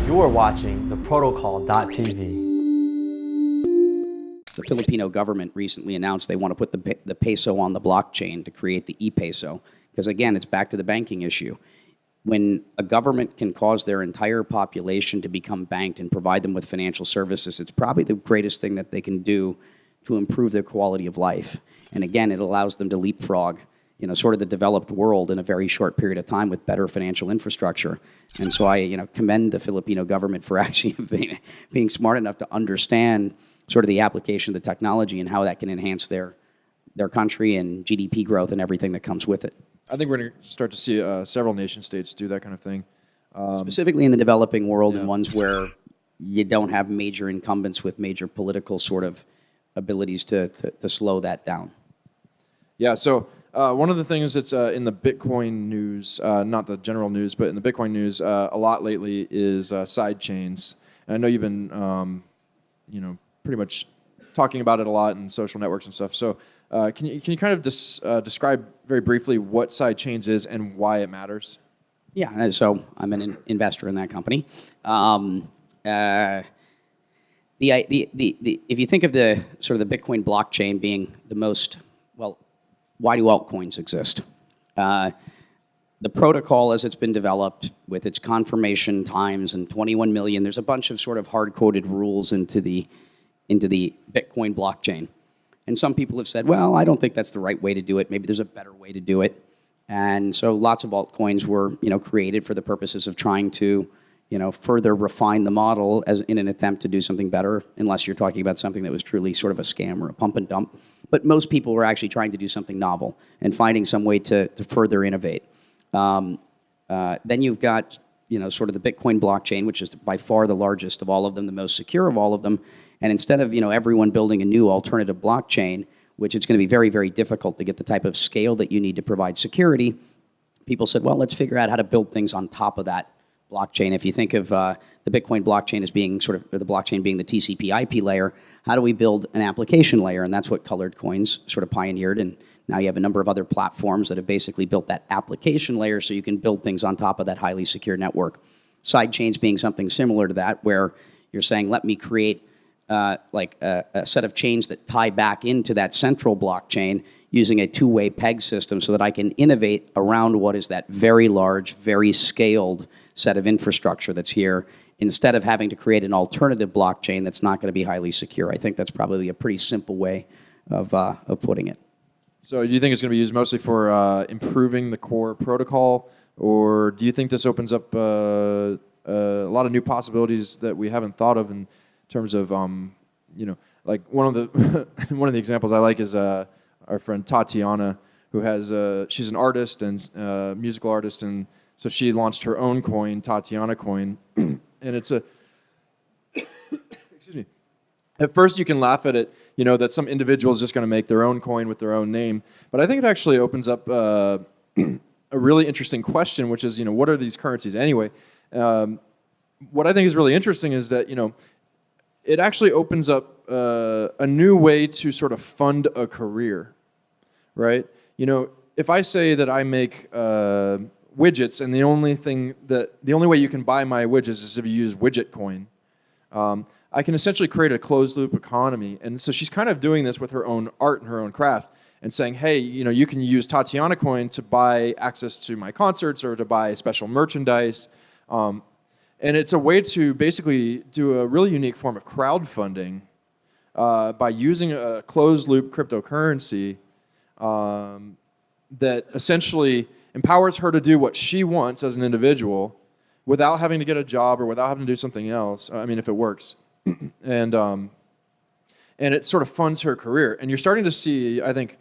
You're watching the Protocol.tv. The Filipino government recently announced they want to put the peso on the blockchain to create the e-peso. Because again, it's back to the banking issue. When a government can cause their entire population to become banked and provide them with financial services, it's probably the greatest thing that they can do to improve their quality of life. And again, it allows them to leapfrog, sort of the developed world in a very short period of time with better financial infrastructure. And so I, commend the Filipino government for actually being smart enough to understand sort of the application of the technology and how that can enhance their country and GDP growth and everything that comes with it. I think we're going to start to see several nation states do that kind of thing. Specifically in the developing world and ones where you don't have major incumbents with major political sort of abilities to slow that down. Yeah, so one of the things that's in the Bitcoin news, not the general news, but in the Bitcoin news a lot lately is side chains. And I know you've been, pretty much talking about it a lot in social networks and stuff. So can you kind of describe very briefly what side chains is and why it matters? Yeah, so I'm an investor in that company. If you think of the sort of the Bitcoin blockchain being the most, well, why do altcoins exist? The protocol as it's been developed with its confirmation times and 21 million, there's a bunch of sort of hard-coded rules into the Bitcoin blockchain. And some people have said, well, I don't think that's the right way to do it. Maybe there's a better way to do it. And so lots of altcoins were, created for the purposes of trying to, further refine the model as in an attempt to do something better, unless you're talking about something that was truly sort of a scam or a pump and dump. But most people were actually trying to do something novel and finding some way to further innovate. Then you've got, sort of the Bitcoin blockchain, which is by far the largest of all of them, the most secure of all of them. And instead of, everyone building a new alternative blockchain, which it's going to be very, very difficult to get the type of scale that you need to provide security, people said, well, let's figure out how to build things on top of that blockchain. If you think of the Bitcoin blockchain as being sort of, or the blockchain being the TCP IP layer, how do we build an application layer? And that's what Colored Coins sort of pioneered. And now you have a number of other platforms that have basically built that application layer so you can build things on top of that highly secure network. Side chains being something similar to that, where you're saying, let me create like a set of chains that tie back into that central blockchain using a two-way peg system so that I can innovate around what is that very large, very scaled set of infrastructure that's here, instead of having to create an alternative blockchain that's not going to be highly secure. I think that's probably a pretty simple way of putting it. So do you think it's going to be used mostly for improving the core protocol, or do you think this opens up a lot of new possibilities that we haven't thought of in terms of, like one of the one of the examples I like is our friend Tatiana, who has she's an artist and musical artist, and so she launched her own coin, Tatiana Coin, and it's a excuse me. At first, you can laugh at it, that some individual is just going to make their own coin with their own name, but I think it actually opens up a really interesting question, which is, what are these currencies anyway? What I think is really interesting is that, it actually opens up a new way to sort of fund a career, right? If I say that I make widgets, and the only way you can buy my widgets is if you use widget coin, I can essentially create a closed loop economy. And so she's kind of doing this with her own art and her own craft, and saying, hey, you can use Tatiana Coin to buy access to my concerts or to buy special merchandise. And it's a way to basically do a really unique form of crowdfunding by using a closed-loop cryptocurrency that essentially empowers her to do what she wants as an individual without having to get a job or without having to do something else. I mean, if it works. And it sort of funds her career. And you're starting to see, I think,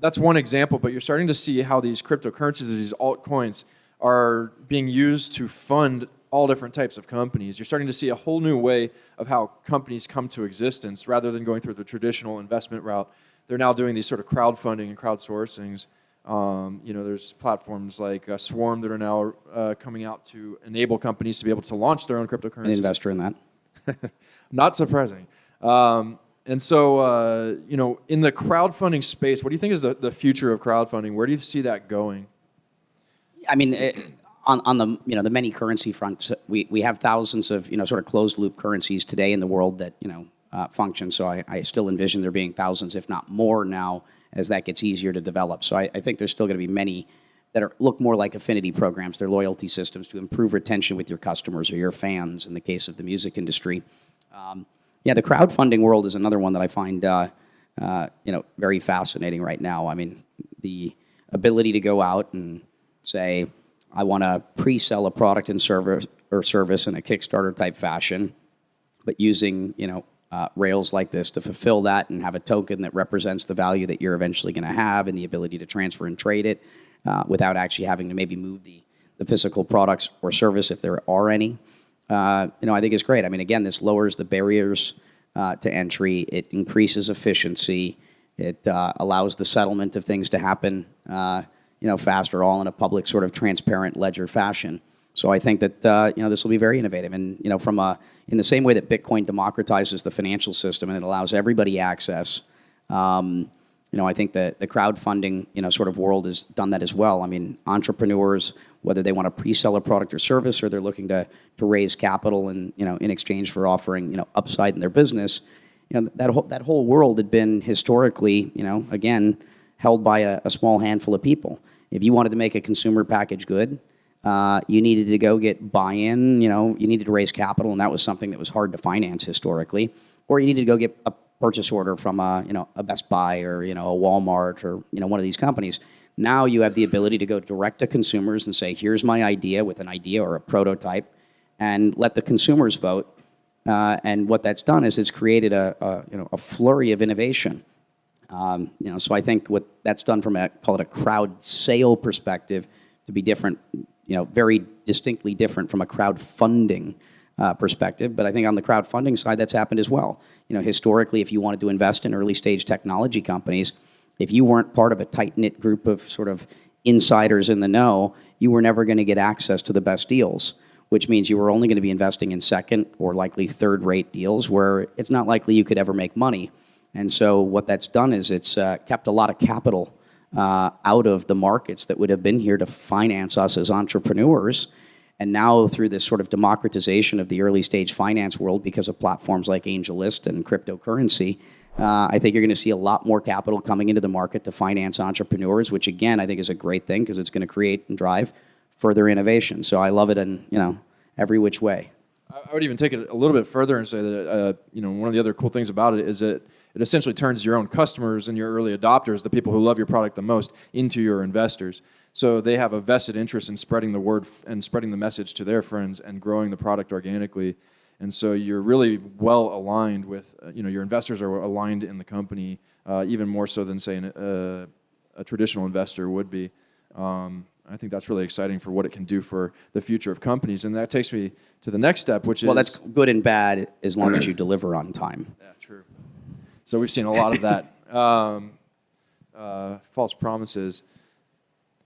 that's one example, but you're starting to see how these cryptocurrencies, these altcoins, are being used to fund all different types of companies. You're starting to see a whole new way of how companies come to existence rather than going through the traditional investment route. They're now doing these sort of crowdfunding and crowdsourcings. There's platforms like Swarm that are now coming out to enable companies to be able to launch their own cryptocurrencies. An investor in that. Not surprising. And so, in the crowdfunding space, what do you think is the future of crowdfunding? Where do you see that going? I mean, on the the many currency fronts, we have thousands of sort of closed loop currencies today in the world that function. So I still envision there being thousands, if not more, now as that gets easier to develop. So I think there's still going to be many that look more like affinity programs. They're loyalty systems to improve retention with your customers or your fans in the case of the music industry. The crowdfunding world is another one that I find very fascinating right now. I mean, the ability to go out and say, I want to pre-sell a product and service in a Kickstarter type fashion, but using rails like this to fulfill that and have a token that represents the value that you're eventually going to have and the ability to transfer and trade it without actually having to maybe move the physical products or service if there are any. I think it's great. I mean, again, this lowers the barriers to entry. It increases efficiency. It allows the settlement of things to happen faster, all in a public sort of transparent ledger fashion. So I think that this will be very innovative, and in the same way that Bitcoin democratizes the financial system and it allows everybody access. I think that the crowdfunding sort of world has done that as well. I mean, entrepreneurs, whether they want to pre-sell a product or service or they're looking to raise capital and in exchange for offering upside in their business, that whole world had been historically again held by a small handful of people. If you wanted to make a consumer packaged good, you needed to go get buy-in, you needed to raise capital, and that was something that was hard to finance historically. Or you needed to go get a purchase order from a Best Buy or a Walmart or one of these companies. Now you have the ability to go direct to consumers and say, here's my idea with an idea or a prototype, and let the consumers vote. And what that's done is it's created a flurry of innovation. So I think what that's done from call it a crowd sale perspective to be different, very distinctly different from a crowdfunding perspective. But I think on the crowdfunding side, that's happened as well. Historically, if you wanted to invest in early stage technology companies, if you weren't part of a tight-knit group of sort of insiders in the know, you were never going to get access to the best deals, which means you were only going to be investing in second or likely third-rate deals where it's not likely you could ever make money. And so what that's done is it's kept a lot of capital out of the markets that would have been here to finance us as entrepreneurs. And now through this sort of democratization of the early stage finance world because of platforms like AngelList and cryptocurrency, I think you're going to see a lot more capital coming into the market to finance entrepreneurs, which again, I think is a great thing because it's going to create and drive further innovation. So I love it in, every which way. I would even take it a little bit further and say that, one of the other cool things about it is that it essentially turns your own customers and your early adopters, the people who love your product the most, into your investors. So they have a vested interest in spreading the word and spreading the message to their friends and growing the product organically. And so you're really well aligned with, your investors are aligned in the company, even more so than, say, a traditional investor would be. I think that's really exciting for what it can do for the future of companies. And that takes me to the next step, which is... Well, that's good and bad as long as you deliver on time. Yeah, true. So we've seen a lot of that. False promises.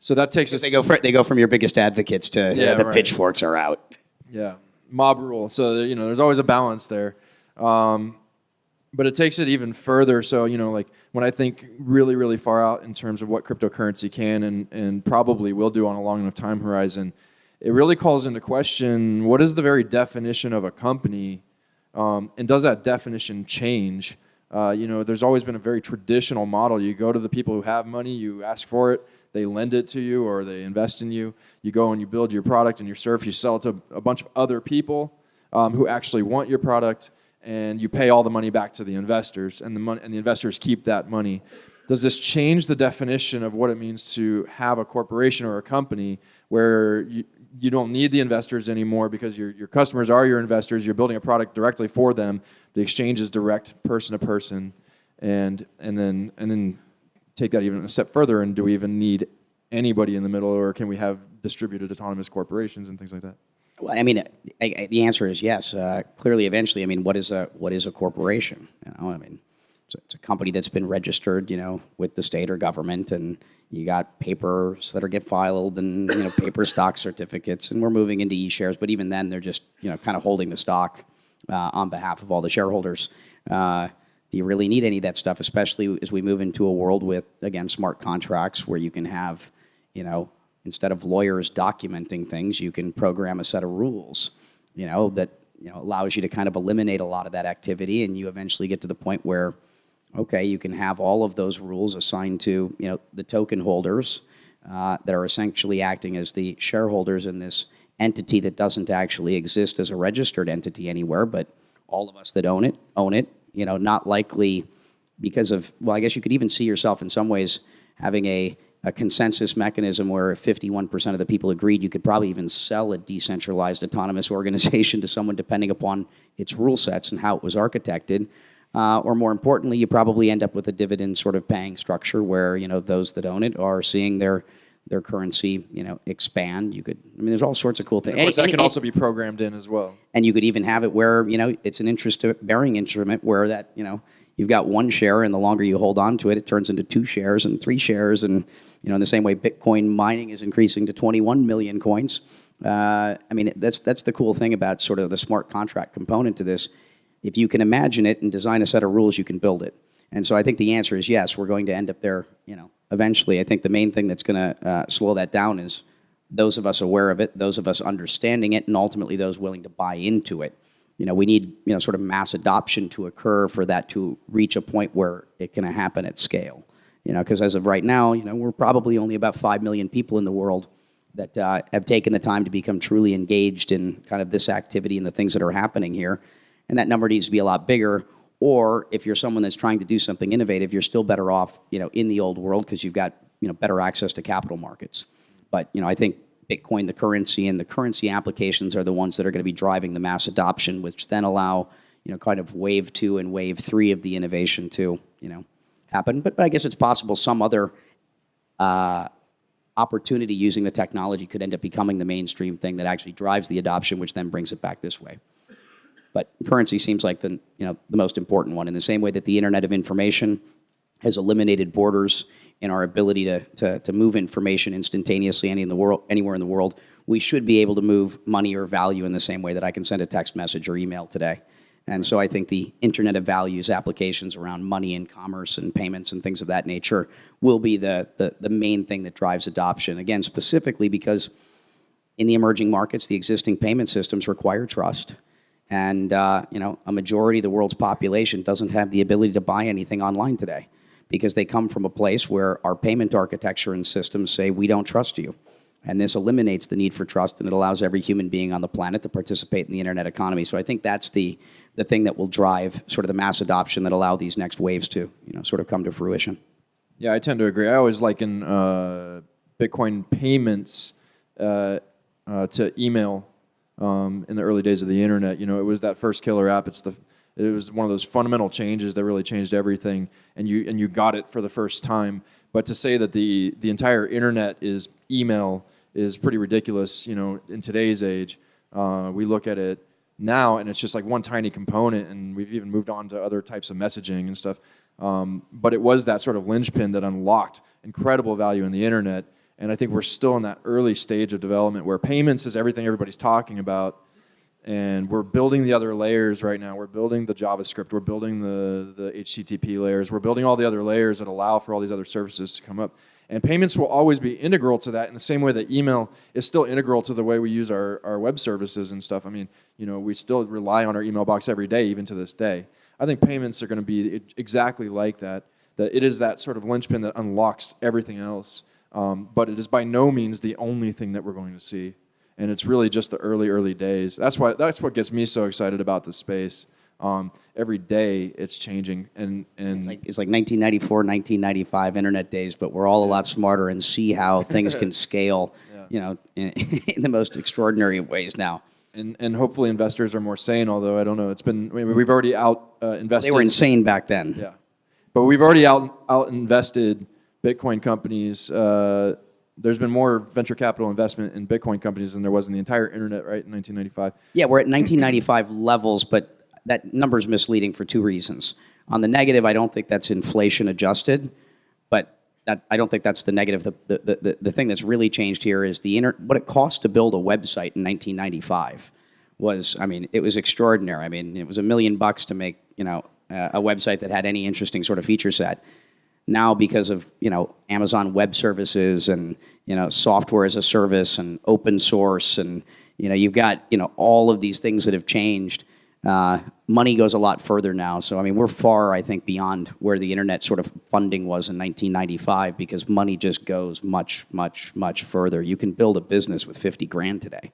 So that takes us... They go from your biggest advocates to right. pitchforks are out. Yeah, mob rule. So, there's always a balance there. But it takes it even further. So, like when I think really, really far out in terms of what cryptocurrency can and probably will do on a long enough time horizon, it really calls into question what is the very definition of a company, and does that definition change? There's always been a very traditional model. You go to the people who have money, you ask for it, they lend it to you or they invest in you. You go and you build your product and your service, you sell it to a bunch of other people who actually want your product, and you pay all the money back to the investors, and the investors keep that money. Does this change the definition of what it means to have a corporation or a company where you don't need the investors anymore because your customers are your investors, you're building a product directly for them, the exchange is direct person to person, and then take that even a step further, and do we even need anybody in the middle, or can we have distributed autonomous corporations and things like that? Well, I mean, the answer is yes. Clearly, eventually, I mean, what is a corporation? It's a company that's been registered, with the state or government, and you got papers that get filed, and paper stock certificates, and we're moving into e-shares. But even then, they're just kind of holding the stock on behalf of all the shareholders. Do you really need any of that stuff, especially as we move into a world with, again, smart contracts where you can have, instead of lawyers documenting things, you can program a set of rules, that allows you to kind of eliminate a lot of that activity, and you eventually get to the point where, okay, you can have all of those rules assigned to the token holders that are essentially acting as the shareholders in this entity that doesn't actually exist as a registered entity anywhere, but all of us that own it. Not likely because of, well, I guess you could even see yourself in some ways having a consensus mechanism where if 51% of the people agreed, you could probably even sell a decentralized autonomous organization to someone depending upon its rule sets and how it was architected. Or more importantly, you probably end up with a dividend sort of paying structure where, those that own it are seeing their currency, expand. There's all sorts of cool things. And of course, that can also be programmed in as well. And you could even have it where, it's an interest-bearing instrument where that, you've got one share, and the longer you hold on to it, it turns into 2 shares and 3 shares. And, in the same way Bitcoin mining is increasing to 21 million coins. That's the cool thing about sort of the smart contract component to this. If you can imagine it and design a set of rules, you can build it. And so I think the answer is yes, we're going to end up there, eventually. I think the main thing that's going to slow that down is those of us aware of it, those of us understanding it, and ultimately those willing to buy into it. We need, sort of mass adoption to occur for that to reach a point where it can happen at scale. Because as of right now, we're probably only about 5 million people in the world that have taken the time to become truly engaged in kind of this activity and the things that are happening here. And that number needs to be a lot bigger. Or if you're someone that's trying to do something innovative, you're still better off, in the old world because you've got, better access to capital markets. But, I think Bitcoin, the currency, and the currency applications are the ones that are going to be driving the mass adoption, which then allow, kind of wave 2 and wave 3 of the innovation to, happen. But I guess it's possible some other opportunity using the technology could end up becoming the mainstream thing that actually drives the adoption, which then brings it back this way. But currency seems like the most important one. In the same way that the Internet of Information has eliminated borders in our ability to move information instantaneously anywhere in the world, we should be able to move money or value in the same way that I can send a text message or email today. And so I think the Internet of Values applications around money and commerce and payments and things of that nature will be the main thing that drives adoption. Again, specifically because in the emerging markets, the existing payment systems require trust. And a majority of the world's population doesn't have the ability to buy anything online today because they come from a place where our payment architecture and systems say, we don't trust you. And this eliminates the need for trust, and it allows every human being on the planet to participate in the internet economy. So I think that's the thing that will drive sort of the mass adoption that allow these next waves to sort of come to fruition. Yeah, I tend to agree. I always liken Bitcoin payments to email in the early days of the internet. It was that first killer app. It was one of those fundamental changes that really changed everything, and you got it for the first time. But to say that the entire internet is email is pretty ridiculous. In today's age, we look at it now, and it's just like one tiny component, and we've even moved on to other types of messaging and stuff. But it was that sort of linchpin that unlocked incredible value in the internet. And I think we're still in that early stage of development where payments is everything everybody's talking about. And we're building the other layers right now. We're building the JavaScript. We're building the HTTP layers. We're building all the other layers that allow for all these other services to come up. And payments will always be integral to that in the same way that email is still integral to the way we use our web services and stuff. We still rely on our email box every day, even to this day. I think payments are going to be exactly like that. That it is that sort of linchpin that unlocks everything else. But it is by no means the only thing that we're going to see. And it's really just the early days. That's what gets me so excited about this space. Every day it's changing, and it's like 1994, 1995 internet days, but we're all a lot smarter and see how things can scale, in the most extraordinary ways now. And hopefully investors are more sane. Although I don't know, we've already out invested. They were insane back then. Yeah, but we've already out invested Bitcoin companies. There's been more venture capital investment in Bitcoin companies than there was in the entire internet, right, in 1995. Yeah, we're at 1995 levels, but that number is misleading for 2 reasons. On the negative, I don't think that's inflation adjusted, but I don't think that's the negative. The thing that's really changed here is what it cost to build a website in 1995 was, it was extraordinary. It was $1 million to make, a website that had any interesting sort of feature set. Now, because of Amazon Web Services and software as a service and open source, and you've got all of these things that have changed. Money goes a lot further now. So I mean, we're far, I think, beyond where the internet sort of funding was in 1995, because money just goes much, much, much further. You can build a business with 50 grand today.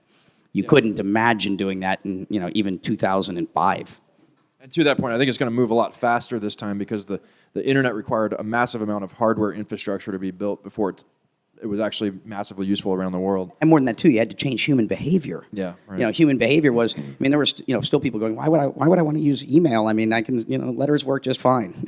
You couldn't imagine doing that in even 2005. And to that point, I think it's going to move a lot faster this time, because the internet required a massive amount of hardware infrastructure to be built before it was actually massively useful around the world. And more than that too, you had to change human behavior. Yeah, right. Human behavior was. I mean, there were still people going, why would I want to use email? I mean, I can letters work just fine.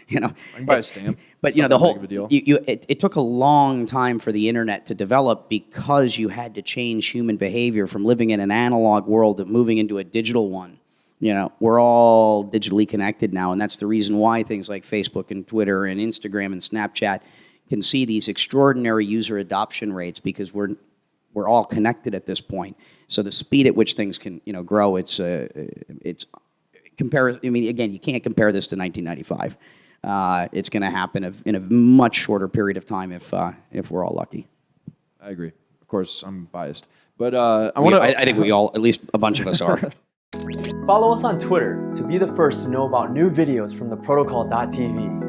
Yeah. I can buy a stamp. But the whole it took a long time for the internet to develop, because you had to change human behavior from living in an analog world to moving into a digital one. We're all digitally connected now, and that's the reason why things like Facebook and Twitter and Instagram and Snapchat can see these extraordinary user adoption rates, because we're all connected at this point. So the speed at which things can grow, it's compare. I mean, again, you can't compare this to 1995. It's going to happen in a much shorter period of time if we're all lucky. I agree. Of course, I'm biased, but I think we all, at least a bunch of us, are. Follow us on Twitter to be the first to know about new videos from the Protocol.tv.